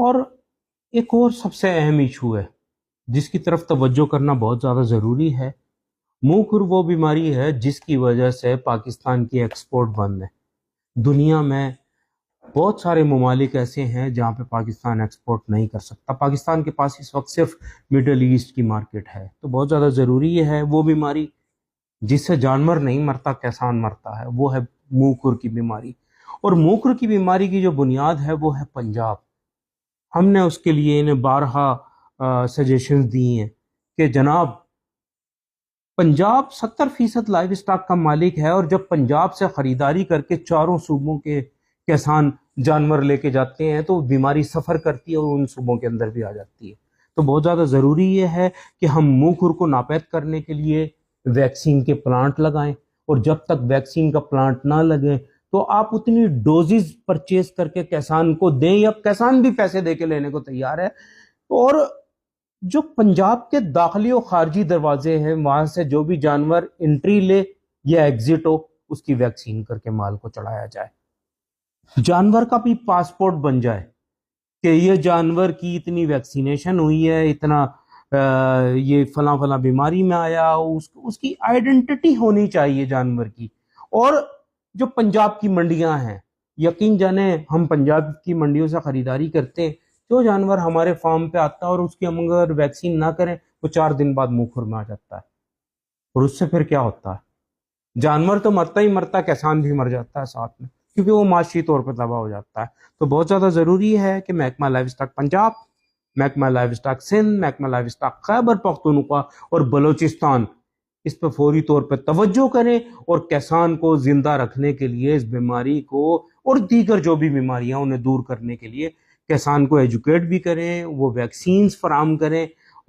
और एक और सबसे अहम इशू है जिसकी तरफ तवज्जो करना बहुत ज़्यादा ज़रूरी है। मुंह खुर वो बीमारी है जिसकी वजह से पाकिस्तान की एक्सपोर्ट बंद है। दुनिया में बहुत सारे ममालिक ऐसे हैं जहाँ पे पाकिस्तान एक्सपोर्ट नहीं कर सकता। पाकिस्तान के पास इस वक्त सिर्फ मिडल ईस्ट की मार्केट है। तो बहुत ज़्यादा ज़रूरी है वो बीमारी जिससे जानवर नहीं मरता, किसान मरता है, वो है मुंह खुर की बीमारी। और मुंह खुर की बीमारी की जो बुनियाद है वो है पंजाब। हमने उसके लिए इन्हें बारहा सजेशंस दी हैं कि जनाब, पंजाब 70% लाइव स्टॉक का मालिक है और जब पंजाब से खरीदारी करके चारों सूबों के किसान जानवर लेके जाते हैं तो बीमारी सफर करती है और उन सूबों के अंदर भी आ जाती है। तो बहुत ज़्यादा ज़रूरी ये है कि हम मुंह खुर को नापैद करने के लिए वैक्सीन के प्लांट लगाएं। और जब तक वैक्सीन का प्लांट ना लगे तो आप उतनी डोजेज परचेज करके किसान को दें, या किसान भी पैसे दे के लेने को तैयार है। और जो पंजाब के दाखिली और खारजी दरवाजे हैं वहां से जो भी जानवर एंट्री ले या एग्जिट हो, उसकी वैक्सीन करके माल को चढ़ाया जाए। जानवर का भी पासपोर्ट बन जाए कि ये जानवर की इतनी वैक्सीनेशन हुई है, इतना ये फला फला बीमारी में आया, उसकी आइडेंटिटी होनी चाहिए जानवर की। और जो पंजाब की मंडियां हैं, यकीन जाने हम पंजाब की मंडियों से खरीदारी करते हैं, जो जानवर हमारे फार्म पे आता है और उसकी हम अगर वैक्सीन ना करें तो 4 दिन बाद मुंह खुर में आ जाता है। और उससे फिर क्या होता है? जानवर तो मरता ही मरता, किसान भी मर जाता है साथ में, क्योंकि वो माशी तौर पर तबाह हो जाता है। तो बहुत ज्यादा जरूरी है कि महकमा लाइव स्टॉक पंजाब, महकमा लाइव स्टॉक सिंध, महकमा लाइव स्टॉक खैबर पख्तूनख्वा और बलोचिस्तान इस पर फौरी तौर पर तवज्जो करें और किसान को जिंदा रखने के लिए, इस बीमारी को और दीगर जो भी बीमारियां उन्हें दूर करने के लिए किसान को एजुकेट भी करें, वो वैक्सीन्स फराम करें